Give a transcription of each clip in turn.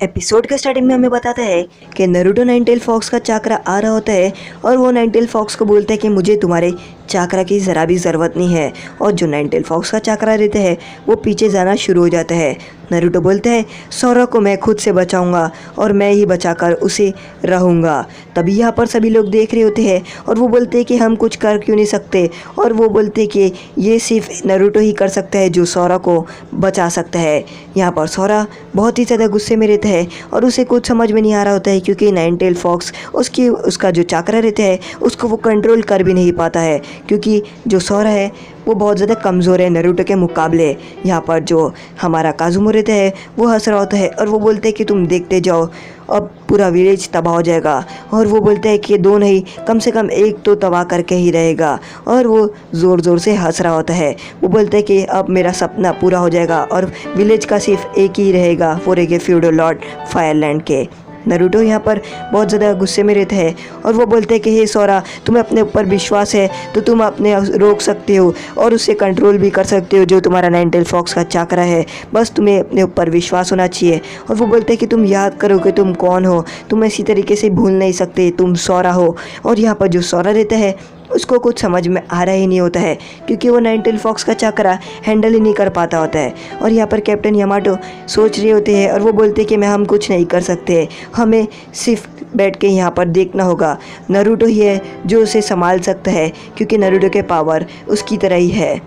Episode के starting में हमें बताता है कि नरूटो नाइन टेल फॉक्स का चाकरा आ रहा होता है और वो नाइन टेल फॉक्स को बोलता है कि मुझे तुम्हारे चाकरा की ज़रा भी ज़रूरत नहीं है। और जो नाइन टेल फॉक्स का चाकरा रहता है वो पीछे जाना शुरू हो जाता है। नरूटो बोलते हैं सोरा को मैं खुद से बचाऊंगा और मैं ही बचाकर उसे रहूँगा। तभी यहाँ पर सभी लोग देख रहे होते हैं और वो बोलते हैं कि हम कुछ कर क्यों नहीं सकते। और वो बोलते हैं कि ये सिर्फ नरूटो ही कर सकता है जो सोरा को बचा सकता है। यहाँ पर सोरा बहुत ही ज़्यादा गुस्से में रहता है और उसे कुछ समझ में नहीं आ रहा होता है क्योंकि नाइन टेल फॉक्स उसका जो चाकरा रहता है उसको वो कंट्रोल कर भी नहीं पाता है क्योंकि जो सोरा है वो बहुत ज़्यादा कमज़ोर है नरूटो के मुकाबले। यहाँ पर जो हमारा काजुमो रहता है वो हंस रहा होता है और वो बोलते हैं कि तुम देखते जाओ अब पूरा विलेज तबाह हो जाएगा। और वो बोलते हैं कि दो नहीं कम से कम एक तो तबाह करके ही रहेगा। और वो ज़ोर ज़ोर से हंस रहा होता है। वो बोलते हैं कि अब मेरा सपना पूरा हो जाएगा और विलेज का सिर्फ एक ही रहेगा फोरेगे फ्यूडल लॉर्ड फायरलैंड के। नरूटो यहाँ पर बहुत ज़्यादा गुस्से में रहता है और वो बोलते हैं कि हे सोरा तुम्हें अपने ऊपर विश्वास है तो तुम अपने रोक सकते हो और उससे कंट्रोल भी कर सकते हो जो तुम्हारा नाइन टेल फॉक्स का चाकरा है। बस तुम्हें अपने ऊपर विश्वास होना चाहिए। और वो बोलते हैं कि तुम याद करो कि तुम कौन हो, तुम इसी तरीके से भूल नहीं सकते, तुम सोरा हो। और यहाँ पर जो सोरा रहता है उसको कुछ समझ में आ रहा ही नहीं होता है क्योंकि वो नाइन टेल फॉक्स का चाकरा हैंडल ही नहीं कर पाता होता है। और यहाँ पर कैप्टन यामाटो सोच रहे होते हैं और वो बोलते हैं कि हम कुछ नहीं कर सकते, हमें सिर्फ बैठ के यहाँ पर देखना होगा। नरूटो ही है जो उसे संभाल सकता है क्योंकि नरूटो के पावर उसकी तरह ही है।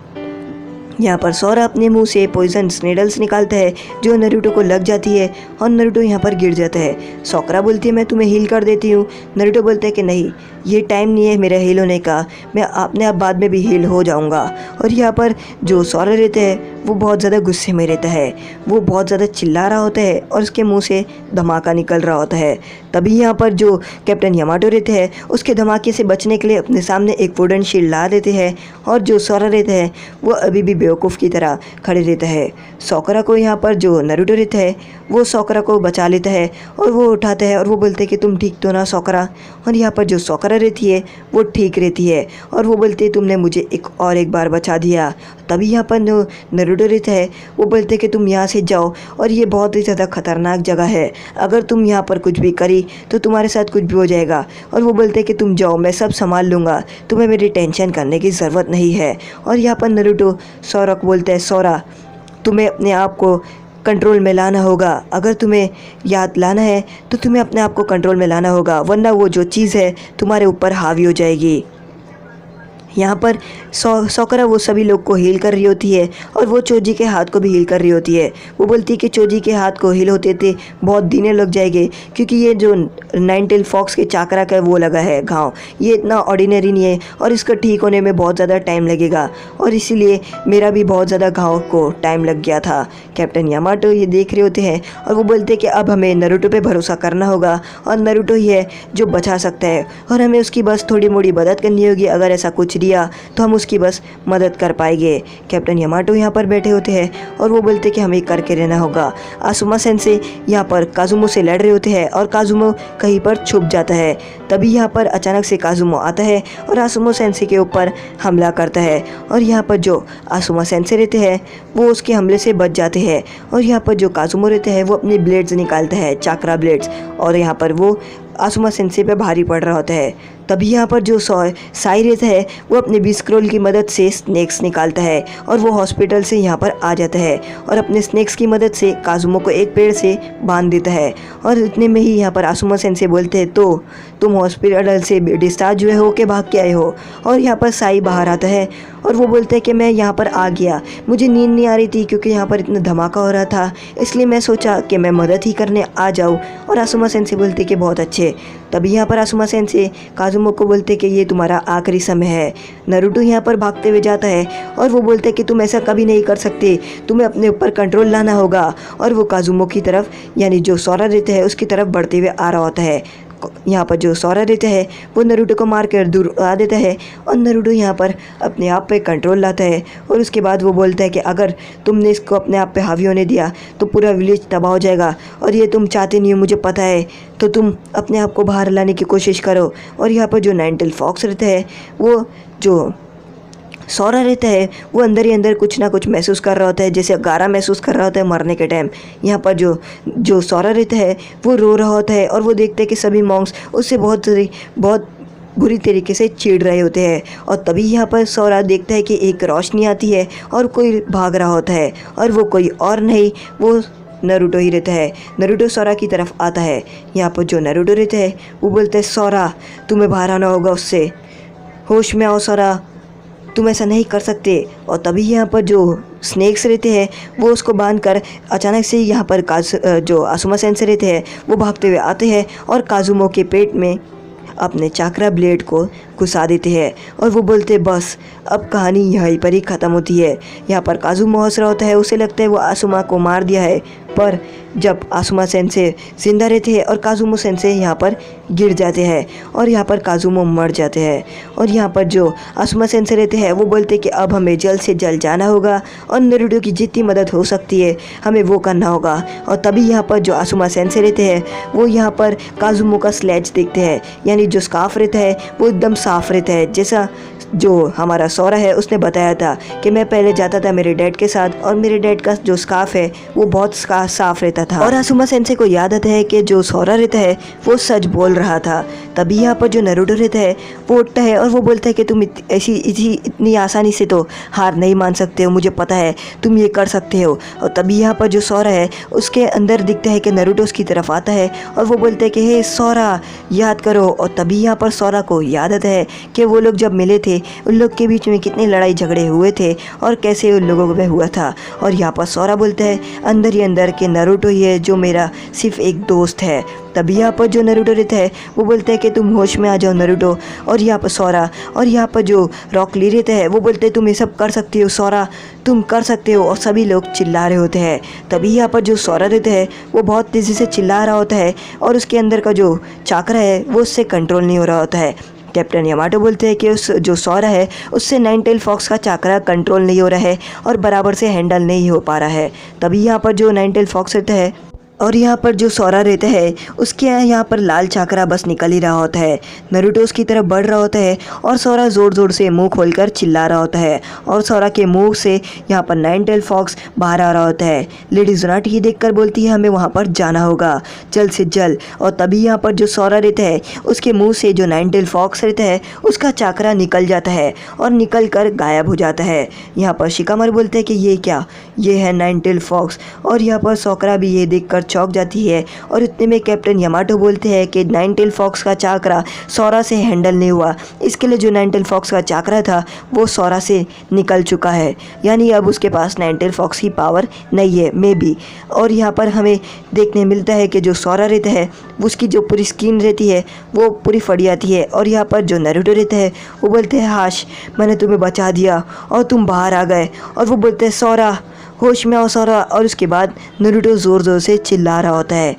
यहाँ पर सोरा अपने मुंह से पॉइजन स्नेडल्स निकालता है जो नरूटो को लग जाती है और नरूटो यहाँ पर गिर जाता है। सोकरा बोलती है मैं तुम्हें हील कर देती हूँ। नरूटो बोलता है कि नहीं ये टाइम नहीं है मेरा हील होने का, मैं अपने आप बाद में भी हील हो जाऊँगा। और यहाँ पर जो सोरा रहता है वो बहुत ज़्यादा गुस्से में रहता है, वो बहुत ज़्यादा चिल्ला रहा होता है और उसके मुँह से धमाका निकल रहा होता है। तभी यहाँ पर जो कैप्टन यामाटो रहते हैं उसके धमाके से बचने के लिए अपने सामने एक वुडन शील्ड ला देते हैं और जो सोरा रहता है वो अभी भी बेवकूफ़ की तरह खड़े रहता है। सोकरा को यहाँ पर जो नरूटो रहता है वो सोकरा को बचा लेता है और वो उठाता है और वो बोलते हैं कि तुम ठीक तो ना सोकरा। और यहाँ पर जो सोकरा रहती है वो ठीक रहती है और वो बोलते हैं तुमने मुझे एक बार बचा दिया। तभी यहाँ पर जो नरूटो रहता है वो बोलते हैं कि तुम यहाँ से जाओ और ये बहुत ही ज़्यादा खतरनाक जगह है, अगर तुम यहाँ पर कुछ भी करी तो तुम्हारे साथ कुछ भी हो जाएगा। और वो बोलते हैं कि तुम जाओ मैं सब संभाल लूँगा, तुम्हें मेरी टेंशन करने की ज़रूरत नहीं है। और यहाँ पर नरूटो सोरा को बोलते हैं सोरा तुम्हें अपने आप को कंट्रोल में लाना होगा, अगर तुम्हें याद लाना है तो तुम्हें अपने आप को कंट्रोल में लाना होगा वरना वो जो चीज़ है तुम्हारे ऊपर हावी हो जाएगी। यहाँ पर सोकरा वो सभी लोग को हील कर रही होती है और वो चोजी के हाथ को भी हील कर रही होती है। वो बोलती है कि चोजी के हाथ को हील होते थे बहुत दिनें लग जाएंगे क्योंकि ये जो नाइन टेल फॉक्स के चाकरा का वो लगा है घाव, ये इतना ऑर्डिनरी नहीं है और इसका ठीक होने में बहुत ज़्यादा टाइम लगेगा और इसीलिए मेरा भी बहुत ज़्यादा घाव को टाइम लग गया था। कैप्टन यामाटो ये देख रहे होते हैं और वो बोलते हैं कि अब हमें नरूटो पे भरोसा करना होगा और नरूटो ही है जो बचा सकता है और हमें उसकी बस थोड़ी मोड़ी मदद करनी होगी, अगर ऐसा कुछ दिया तो हम उसकी बस मदद कर पाएंगे। कैप्टन यामाटो यहाँ पर बैठे होते हैं और वो बोलते कि हमें करके रहना होगा। आसुमा सेंसे यहाँ पर काजुमो से लड़ रहे होते हैं और काजुमो कहीं पर छुप जाता है। तभी यहाँ पर अचानक से काजुमो आता है और आसुमा सेंसे के ऊपर हमला करता है और यहाँ पर जो आसुमा सेंसे रहते हैं वो उसके हमले से बच जाते हैं। और यहाँ पर जो काजुमो रहते हैं वो अपनी ब्लेड्स निकालता है, चाकरा ब्लेड्स, और यहाँ पर वो आसुमा सेंसे पे भारी पड़ रहा होता है। तभी यहाँ पर जो साई रहता है वो अपने बिस्क्रोल की मदद से स्नेक्स निकालता है और वो हॉस्पिटल से यहाँ पर आ जाता है और अपने स्नेक्स की मदद से काजुमो को एक पेड़ से बांध देता है। और इतने में ही यहाँ पर आसुमा सेंसे बोलते हैं तो तुम हॉस्पिटल से डिस्चार्ज हुए हो के भाग के आए हो। और यहाँ पर साई बाहर आता है और वो बोलते हैं कि मैं यहाँ पर आ गया, मुझे नींद नहीं आ रही थी क्योंकि यहाँ पर इतना धमाका हो रहा था, इसलिए मैं सोचा कि मैं मदद ही करने आ जाऊँ। और आसुमा सेंसे बोलते कि बहुत अच्छे। तभी यहाँ पर आसुमा सेंसे काजुमो को बोलते कि ये तुम्हारा आखिरी समय है। नरूटो यहाँ पर भागते हुए जाता है और वो बोलते कि तुम ऐसा कभी नहीं कर सकते, तुम्हें अपने ऊपर कंट्रोल लाना होगा। और वो काजुमो की तरफ यानी जो सोरा रहता है उसकी तरफ बढ़ते हुए आ रहा होता है। यहाँ पर जो सोरा रहता है वो नरूटो को मार कर दूर उड़ा देता है और नरूटो यहाँ पर अपने आप पे कंट्रोल लाता है। और उसके बाद वो बोलता है कि अगर तुमने इसको अपने आप पे हावी होने दिया तो पूरा विलेज तबाह हो जाएगा और ये तुम चाहते नहीं हो, मुझे पता है, तो तुम अपने आप को बाहर लाने की कोशिश करो। और यहाँ पर जो नाइन टेल फॉक्स रहता है वो जो सोरा रहता है वो अंदर ही अंदर कुछ ना कुछ महसूस कर रहा होता है, जैसे गारा महसूस कर रहा होता है मरने के टाइम। यहाँ पर जो जो सोरा रहता है वो रो रहा होता है और वो देखते हैं कि सभी मॉन्क्स उससे बहुत बुरी तरीके से चिढ़ रहे होते हैं। और तभी यहाँ पर सोरा देखता है कि एक रोशनी आती है और कोई भाग रहा होता है, और वो कोई और नहीं, वो नरूटो ही रहता है। नरूटो सोरा की तरफ आता है। यहाँ पर जो नरूटो रहता है वो बोलता है, सोरा तुम्हें बाहर आना होगा उससे, होश में आओ सोरा, तुम ऐसा नहीं कर सकते। और तभी यहाँ पर जो स्नेक्स रहते हैं वो उसको बांध कर अचानक से यहाँ पर जो आसुमा सेंसे रहते हैं वो भागते हुए आते हैं और काजुमो के पेट में अपने चाक्रा ब्लेड को घुसा देते हैं। और वो बोलते बस अब कहानी यहीं पर ही ख़त्म होती है। यहाँ पर काजुमो हंस रहा होता है, उसे लगता है वो आसुमा को मार दिया है, पर जब आसुमा सेंसे जिंदा रहते हैं और काजुमो सेंसे यहाँ पर गिर जाते हैं और यहाँ पर काजुमो मर जाते हैं। और यहाँ पर जो आसुमा सेंसे रहते हैं वो बोलते हैं कि अब हमें जल्द से जल्द जाना होगा और नरूटो की जितनी मदद हो सकती है हमें वो करना होगा। और तभी यहाँ पर जो आसुमा सेंसे रहते हैं वो यहाँ पर काजुमो का स्लेज देखते हैं, यानी जो स्कार्फ रहता है वो एकदम साफ रहता है, जैसा जो हमारा सोरा है उसने बताया था कि मैं पहले जाता था मेरे डैड के साथ और मेरे डैड का जो स्कार्फ है वो बहुत साफ रहता था। और आसुमा सेंसे को याद आता है कि जो सोरा रहता है वो सच बोल रहा था। तभी यहाँ पर जो नरूटो रहता है वो उठता है और वो बोलता है कि तुम इतनी आसानी से तो हार नहीं मान सकते हो, मुझे पता है तुम ये कर सकते हो। और तभी यहाँ पर जो सोरा है उसके अंदर दिखता है कि नरूटो उसकी तरफ आता है और वो बोलता है कि हे सोरा याद करो। और तभी यहाँ पर सोरा को याद आता है कि वो लोग जब मिले थे उन लोग के बीच में कितने लड़ाई झगड़े हुए थे और कैसे उन लोगों में हुआ था। और यहाँ पर सोरा बोलता है अंदर ही अंदर के नरूटो ही है जो मेरा सिर्फ एक दोस्त है। तभी यहाँ पर जो नरूटो रहता है वो बोलता है कि तुम होश में आ जाओ नरूटो। और यहाँ पर सोरा और यहाँ पर जो रॉक ली रहता है वो बोलते हैं तुम ये सब कर सकती हो सोरा, तुम कर सकते हो। और सभी लोग चिल्ला रहे होते हैं। तभी यहाँ पर जो सोरा रहता है वो बहुत तेज़ी से चिल्ला रहा होता है और उसके अंदर का जो चाकरा है वो उससे कंट्रोल नहीं हो रहा होता है। कैप्टन यामाटो बोलते हैं कि उस जो सोरा है उससे नाइन टेल फॉक्स का चाकरा कंट्रोल नहीं हो रहा है और बराबर से हैंडल नहीं हो पा रहा है। तभी यहाँ पर जो नाइन टेल फॉक्स रहता है और यहाँ पर जो सोरा रहता है उसके यहाँ पर लाल चाकरा बस निकल ही रहा होता है। नरूटो उसकी तरफ बढ़ रहा होता है और सोरा ज़ोर ज़ोर से मुंह खोलकर चिल्ला रहा होता है और सोरा के मुंह से यहाँ पर नाइन टेल फॉक्स बाहर आ रहा होता है। लेडी जोनाटी ये देखकर बोलती है हमें वहाँ पर जाना होगा जल्द से जल्द। और तभी यहाँ पर जो सोरा रहता है उसके मुँह से जो नाइन टेल फॉक्स रहता है उसका चाकरा निकल जाता है और निकल कर गायब हो जाता है। यहाँ पर शिकामारू बोलते हैं कि ये क्या, ये है नाइन टेल फॉक्स। और यहाँ पर सोकरा भी ये देखकर चौंक जाती है और इतने में कैप्टन यामाटो बोलते हैं कि नाइन टेल फॉक्स का चाकरा सोरा से हैंडल नहीं हुआ, इसके लिए जो नाइन टेल फॉक्स का चाकरा था वो सोरा से निकल चुका है, यानी अब उसके पास नाइन टेल फॉक्स की पावर नहीं है मे बी। और यहाँ पर हमें देखने मिलता है कि जो सोरा रहता है उसकी जो पूरी स्किन रहती है वो पूरी फट जाती है। और यहाँ पर जो नरूटो रहता है वो बोलते हैं हाश मैंने तुम्हें बचा दिया और तुम बाहर आ गए। और वो बोलते हैं सोरा होश में आओ सोरा। और उसके बाद नरूटो ज़ोर ज़ोर से चिल्ला रहा होता है।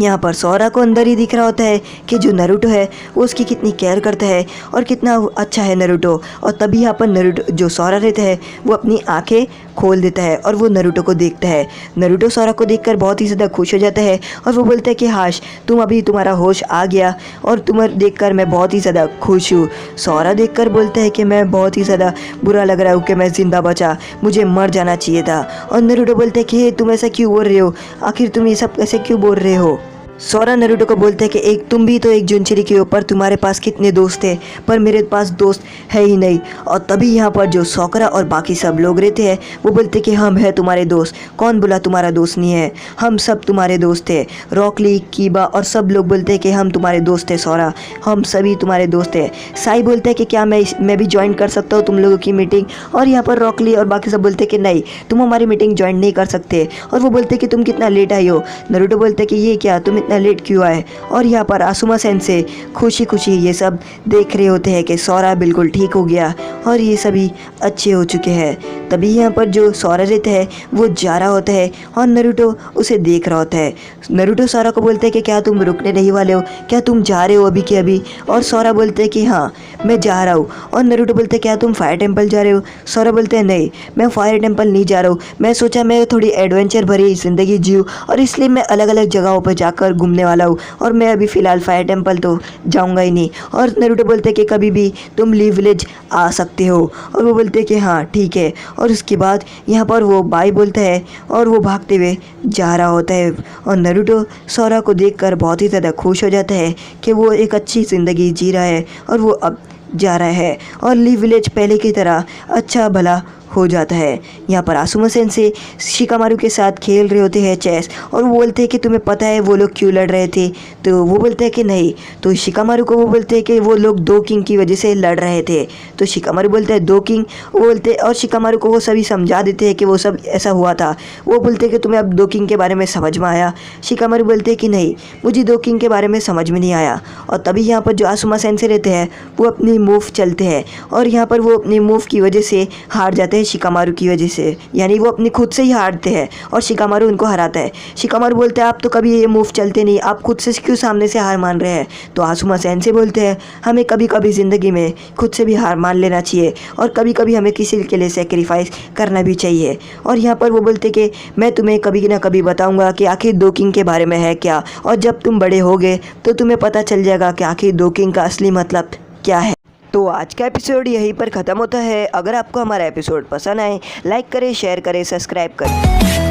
यहाँ पर सोरा को अंदर ही दिख रहा होता है कि जो नरूटो है वो उसकी कितनी केयर करता है और कितना अच्छा है नरूटो। और तभी यहाँ पर नरूटो जो सोरा रहता है वो अपनी आंखें खोल देता है और वो नरूटो को देखता है। नरूटो सोरा को देखकर बहुत ही ज़्यादा खुश हो जाता है और वो बोलता है कि हाश तुम अभी तुम्हारा होश आ गया और तुम्हें देखकर मैं बहुत ही ज़्यादा खुश हूँ। सोरा देखकर बोलता है कि मैं बहुत ही ज़्यादा बुरा लग रहा हूँ कि मैं ज़िंदा बचा, मुझे मर जाना चाहिए था। और नरूटो बोलते हैं कि तुम ऐसा क्यों बोल रहे हो, आखिर तुम ये सब ऐसे क्यों बोल रहे हो। सोरा नरूटो को बोलते हैं कि एक तुम भी तो एक जुनचिरी के ऊपर तुम्हारे पास कितने दोस्त थे पर मेरे पास दोस्त है ही नहीं। और तभी यहाँ पर जो सोकरा और बाकी सब लोग रहते हैं वो बोलते कि हम है तुम्हारे दोस्त, कौन बोला तुम्हारा दोस्त नहीं है, हम सब तुम्हारे दोस्त थे। रॉकली कीबा और सब लोग बोलते हैं कि हम तुम्हारे दोस्त हैं सोरा, हम सभी तुम्हारे दोस्त हैं। साई बोलते हैं कि क्या मैं भी ज्वाइन कर सकता हूँ तुम लोगों की मीटिंग। और यहाँ पर रॉकली और बाकी सब बोलते हैं कि नहीं तुम हमारी मीटिंग ज्वाइन नहीं कर सकते। और वो बोलते हैं कि तुम कितना लेट आई हो। नरूटो बोलते हैं कि ये क्या तुम इतना लेट क्यों आए। और यहाँ पर आसुमा सेंसे खुशी खुशी ये सब देख रहे होते हैं कि सोरा बिल्कुल ठीक हो गया और ये सभी अच्छे हो चुके हैं। तभी यहाँ पर जो सोरा रहता है वो जा रहा होता है और नरूटो उसे देख रहा होता है। नरूटो सोरा को बोलते हैं कि क्या तुम रुकने नहीं वाले हो, क्या तुम जा रहे हो अभी के अभी। और सोरा बोलते हैं कि हाँ मैं जा रहा हूँ। और नरूटो बोलते हैं क्या तुम फायर टेम्पल जा रहे हो। सोरा बोलते हैं नहीं मैं फायर टेम्पल नहीं जा रहा हूँ, मैं सोचा मैं थोड़ी एडवेंचर भरी ज़िंदगी जीऊँ और इसलिए मैं अलग अलग जगहों पर जाकर घूमने वाला हूँ और मैं अभी फ़िलहाल फायर टेम्पल तो जाऊँगा ही नहीं। और नारुतो बोलते कि कभी भी तुम लीव विलेज आ सकते हो, और वो बोलते कि हाँ ठीक है। और उसके बाद यहाँ पर वो बाई बोलता है और वो भागते हुए जा रहा होता है। और नारुतो सोरा को देखकर बहुत ही ज़्यादा खुश हो जाता है कि वो एक अच्छी ज़िंदगी जी रहा है और वो अब जा रहा है और लीव विलेज पहले की तरह अच्छा भला हो जाता है। यहाँ पर आसुमा सेंसेई शिकामारू के साथ खेल रहे होते हैं चेस, और वो बोलते हैं कि तुम्हें पता है वो लोग क्यों लड़ रहे थे? तो वो बोलते हैं कि नहीं। तो शिकामारू को वो बोलते हैं कि वो लोग 2 किंग की वजह से लड़ रहे थे। तो शिकामारू बोलते हैं 2 किंग? वो बोलते और शिकामारू को वो सभी समझा देते हैं कि वो सब ऐसा हुआ था। वो बोलते हैं कि तुम्हें अब 2 किंग के बारे में समझ में आया? शिकामारू बोलते हैं कि नहीं, मुझे 2 किंग के बारे में समझ में नहीं आया। और तभी यहाँ पर जो आसुमा सेंसेई रहते हैं वो अपनी मूव चलते हैं, और यहाँ पर वो अपनी मूव की वजह से हार जाते हैं शिकामारू की वजह से, यानी वो अपनी खुद से ही हारते हैं और शिकामारू उनको हराता है। शिकामारू बोलते हैं आप तो कभी ये मूव चलते नहीं, आप खुद से क्यों सामने से हार मान रहे हैं? तो आसुमा सेंसेई बोलते हैं हमें कभी कभी ज़िंदगी में खुद से भी हार मान लेना चाहिए, और कभी कभी हमें किसी के लिए सेक्रीफाइस करना भी चाहिए। और यहाँ पर वो बोलते कि मैं तुम्हें कभी ना कभी बताऊँगा कि आखिर 2 किंग के बारे में है क्या, और जब तुम बड़े होगे तो तुम्हें पता चल जाएगा कि आखिर 2 किंग का असली मतलब क्या है। तो आज का एपिसोड यहीं पर ख़त्म होता है। अगर आपको हमारा एपिसोड पसंद आए, लाइक करें, शेयर करें, सब्सक्राइब करें।